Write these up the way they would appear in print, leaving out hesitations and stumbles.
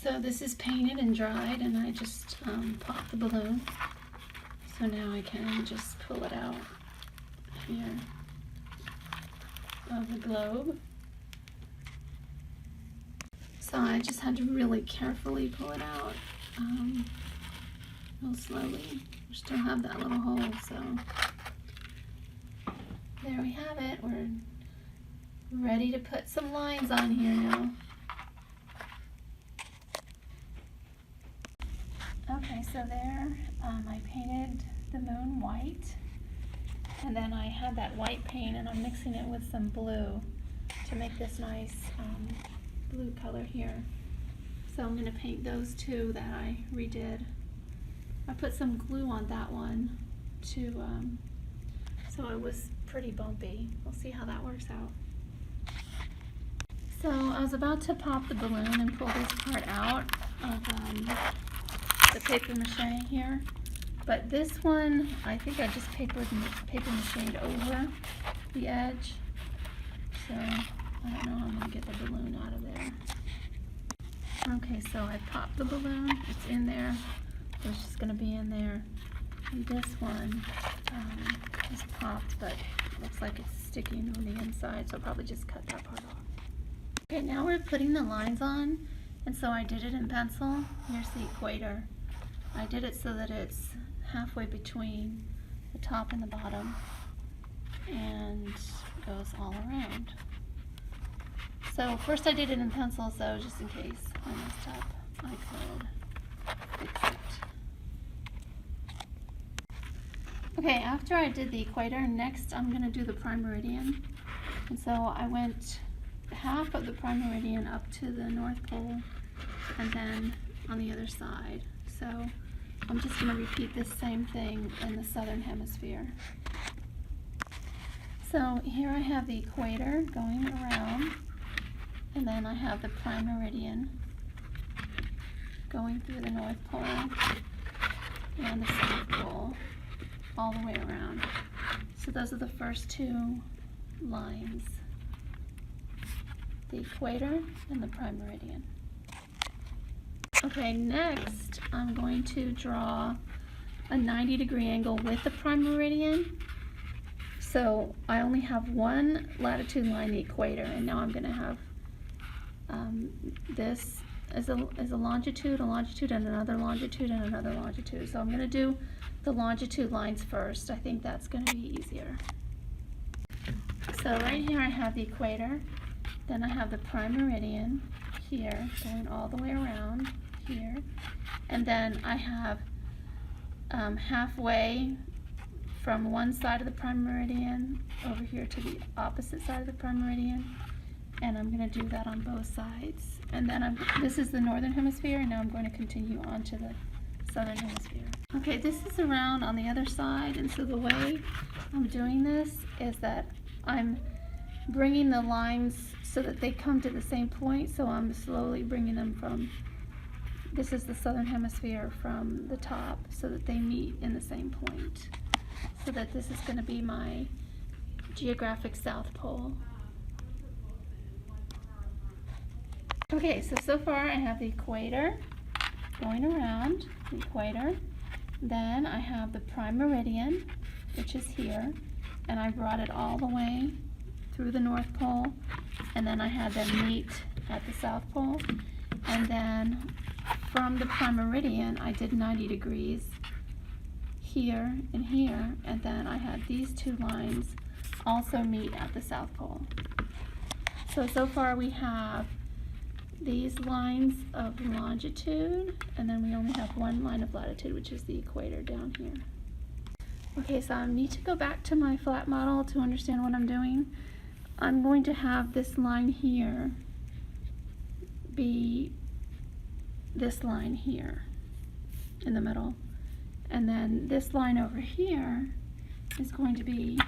So this is painted and dried, and I just popped the balloon. So now I can just pull it out here of the globe. So I just had to really carefully pull it out, real slowly. We still have that little hole, so there we have it. We're ready to put some lines on here now. Okay, so there I painted the moon white, and then I had that white paint and I'm mixing it with some blue to make this nice blue color here. So I'm going to paint those two that I redid. I put some glue on that one to so it was pretty bumpy. We'll see how that works out. So I was about to pop the balloon and pull this part out of the paper mache here, but this one I think I just paper mache'd over the edge, so I don't know how I'm going to get the balloon out of there. Okay, so I popped the balloon, it's in there, it's just going to be in there, and this one is popped, but it looks like it's sticking on the inside, so I'll probably just cut that part off. Okay, now we're putting the lines on, and so I did it in pencil. Here's the equator. I did it so that it's halfway between the top and the bottom and goes all around. So first I did it in pencil, so just in case I messed up, I could fix it. Okay, after I did the equator, next I'm going to do the prime meridian. And so I went half of the prime meridian up to the North Pole and then on the other side. So I'm just going to repeat this same thing in the southern hemisphere. So here I have the equator going around, and then I have the prime meridian going through the North Pole and the South Pole all the way around. So those are the first two lines, the equator and the prime meridian. Okay, next I'm going to draw a 90-degree angle with the prime meridian. So I only have one latitude line, the equator, and now I'm going to have this as a longitude, and another longitude, and another longitude. So I'm going to do the longitude lines first. I think that's going to be easier. So right here I have the equator, then I have the prime meridian here going all the way around here, and then I have halfway from one side of the prime meridian over here to the opposite side of the prime meridian, and I'm going to do that on both sides. And then this is the northern hemisphere, and now I'm going to continue on to the southern hemisphere. Okay, this is around on the other side, and so the way I'm doing this is that I'm bringing the lines so that they come to the same point, so I'm slowly bringing them from, this is the southern hemisphere, from the top, so that they meet in the same point, so that this is going to be my geographic South Pole. Okay, so far I have the equator going around the equator, then I have the prime meridian, which is here, and I brought it all the way through the North Pole, and then I had them meet at the South Pole, and then from the prime meridian I did 90 degrees here and here, and then I had these two lines also meet at the South Pole. So far we have these lines of longitude, and then we only have one line of latitude, which is the equator down here. Okay, so I need to go back to my flat model to understand what I'm doing. I'm going to have this line here be this line here in the middle, and then this line over here is going to be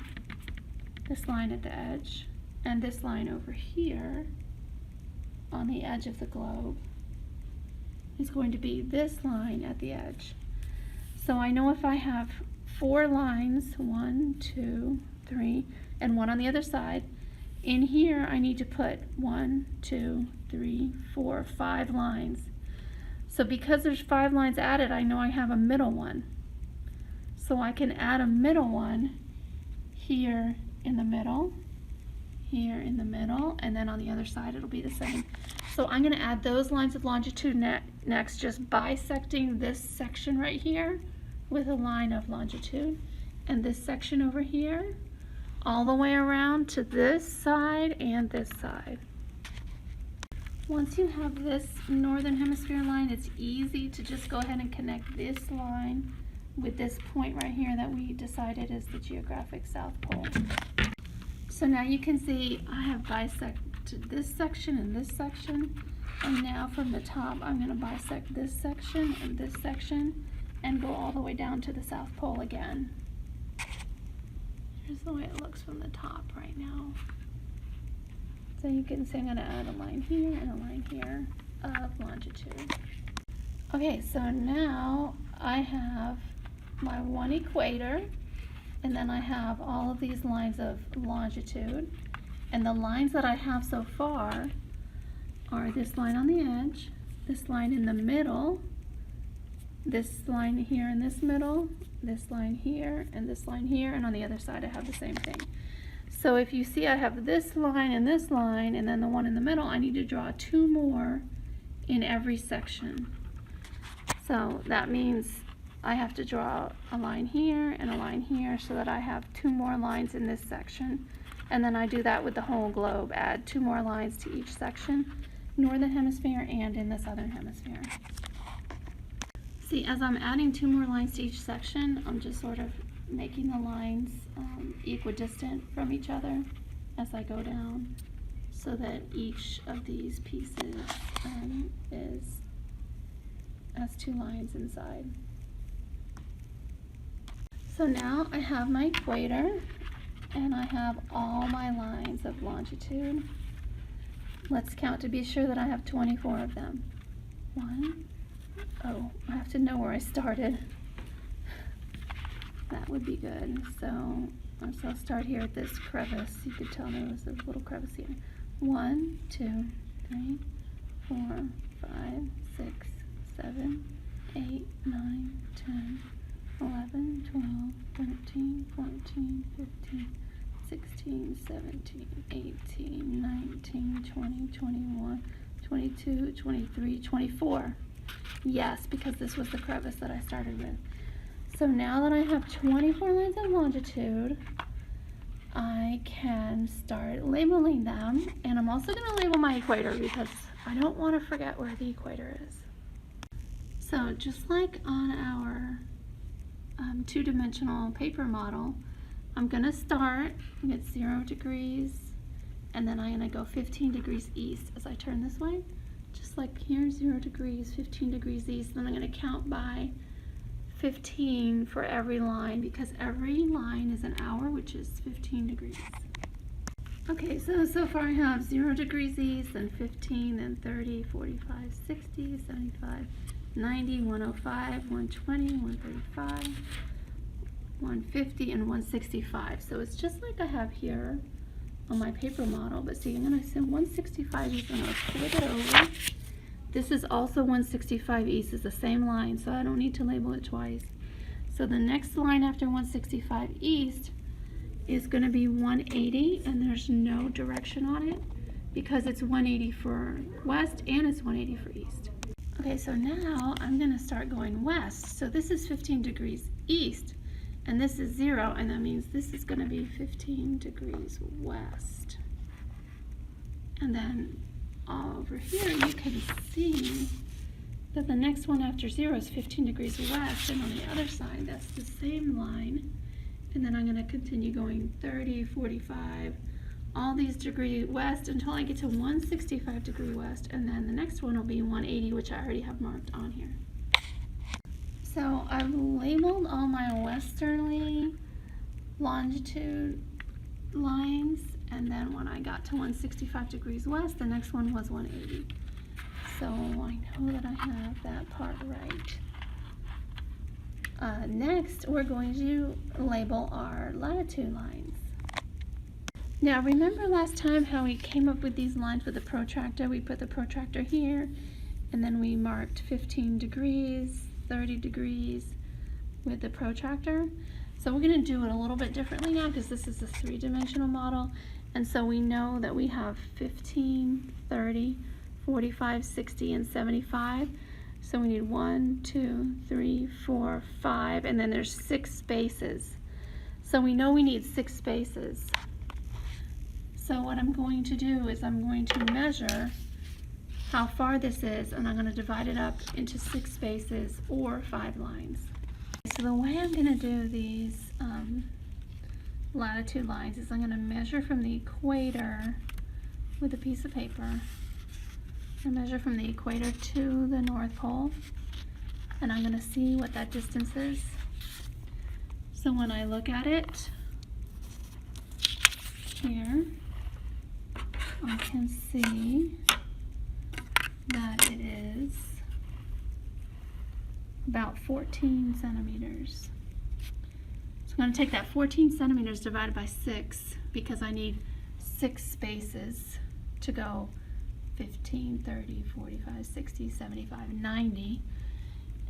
this line at the edge, and this line over here on the edge of the globe is going to be this line at the edge. So I know if I have 4 lines, 1, 2, 3, and one on the other side, in here I need to put 1, 2, 3, 4, 5 lines. So because there's 5 lines added, I know I have a middle one. So I can add a middle one here in the middle, here in the middle, and then on the other side it'll be the same. So I'm going to add those lines of longitude next, just bisecting this section right here with a line of longitude, and this section over here all the way around to this side and this side. Once you have this northern hemisphere line, it's easy to just go ahead and connect this line with this point right here that we decided is the geographic South Pole. So now you can see I have bisected this section and this section, and now from the top I'm going to bisect this section and go all the way down to the South Pole again. Here's the way it looks from the top right now. So you can see I'm going to add a line here and a line here of longitude. Okay, so now I have my one equator, and then I have all of these lines of longitude, and the lines that I have so far are this line on the edge, this line in the middle, this line here in this middle, this line here, and this line here, and on the other side I have the same thing. So if you see I have this line, and then the one in the middle, I need to draw 2 more in every section. So that means I have to draw a line here and a line here so that I have 2 more lines in this section. And then I do that with the whole globe, add 2 more lines to each section, northern hemisphere and in the southern hemisphere. See, as I'm adding 2 more lines to each section, I'm just sort of making the lines equidistant from each other as I go down, so that each of these pieces has 2 lines inside. So now I have my equator, and I have all my lines of longitude. Let's count to be sure that I have 24 of them. Oh, I have to know where I started. That would be good. So I'll start here at this crevice. You could tell there was a little crevice here. 1, 2, 3, 4, 5, 6, 7, 8, 9, 10, 11, 12, 13, 14, 15, 16, 17, 18, 19, 20, 21, 22, 23, 24. Yes, because this was the crevice that I started with. So now that I have 24 lines of longitude, I can start labeling them, and I'm also going to label my equator because I don't want to forget where the equator is. So just like on our 2-dimensional paper model, I'm going to start at 0 degrees, and then I'm going to go 15 degrees east as I turn this way. Just like here, 0 degrees, 15 degrees east, then I'm going to count by 15 for every line, because every line is an hour, which is 15 degrees. Okay, so far I have 0 degrees east, then 15, then 30, 45, 60, 75, 90, 105, 120, 135, 150, and 165. So it's just like I have here on my paper model, but see, I'm going to say 165 is going to flip it over. This is also 165 east, is the same line, so I don't need to label it twice. So the next line after 165 east is going to be 180, and there's no direction on it because it's 180 for west and it's 180 for east. Okay, so now I'm going to start going west. So this is 15 degrees east, and this is 0, and that means this is going to be 15 degrees west. And then all over here you can see that the next one after 0 is 15 degrees west, and on the other side that's the same line. And then I'm going to continue going 30, 45, all these degree west until I get to 165 degree west, and then the next one will be 180, which I already have marked on here. So I've labeled all my westerly longitude lines, and then when I got to 165 degrees west, the next one was 180. So I know that I have that part right. Next, we're going to label our latitude lines. Now remember last time how we came up with these lines with the protractor? We put the protractor here, and then we marked 15 degrees, 30 degrees with the protractor. So we're going to do it a little bit differently now because this is a three-dimensional model, and so we know that we have 15, 30, 45, 60, and 75. So we need 1, 2, 3, 4, 5, and then there's 6 spaces. So we know we need 6 spaces. So what I'm going to do is I'm going to measure how far this is, and I'm going to divide it up into 6 spaces or 5 lines. So the way I'm going to do these latitude lines is I'm going to measure from the equator with a piece of paper. I measure from the equator to the North Pole, and I'm going to see what that distance is. So when I look at it here, I can see that it is about 14 centimeters. So I'm going to take that 14 centimeters divided by 6 because I need 6 spaces to go 15, 30, 45, 60, 75, 90,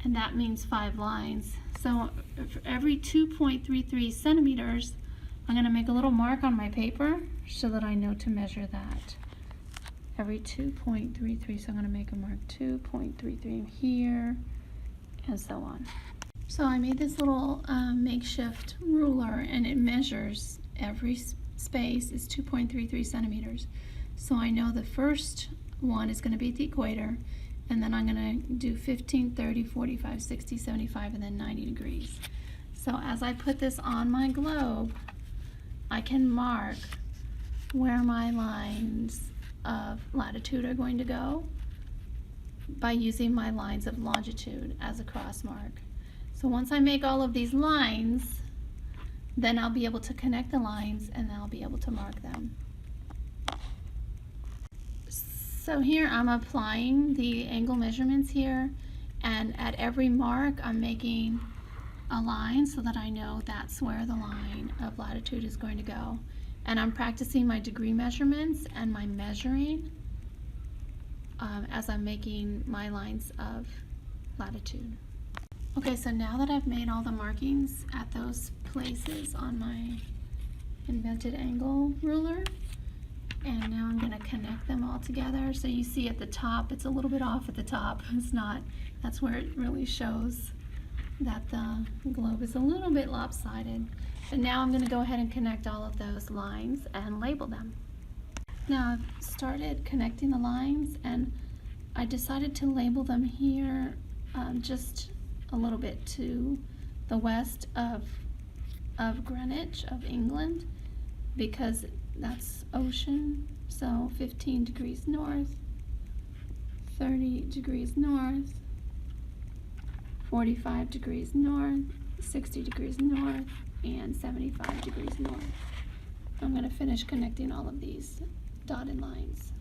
and that means 5 lines. So for every 2.33 centimeters, I'm going to make a little mark on my paper so that I know to measure that. Every 2.33, so I'm going to make a mark 2.33 here, and so on. So I made this little makeshift ruler, and it measures every space is 2.33 centimeters. So I know the first one is going to be at the equator, and then I'm going to do 15, 30, 45, 60, 75, and then 90 degrees. So as I put this on my globe, I can mark where my lines of latitude are going to go by using my lines of longitude as a cross mark. So once I make all of these lines, then I'll be able to connect the lines and I'll be able to mark them. So here I'm applying the angle measurements here, and at every mark I'm making a line so that I know that's where the line of latitude is going to go. And I'm practicing my degree measurements and my measuring as I'm making my lines of latitude. Okay, so now that I've made all the markings at those places on my invented angle ruler, and now I'm going to connect them all together. So you see at the top, it's a little bit off at the top. It's not, that's where it really shows that the globe is a little bit lopsided. But now I'm going to go ahead and connect all of those lines and label them. Now I've started connecting the lines, and I decided to label them here just a little bit to the west of Greenwich, of England, because that's ocean. So 15 degrees north, 30 degrees north, 45 degrees north, 60 degrees north, and 75 degrees north. I'm going to finish connecting all of these dotted lines.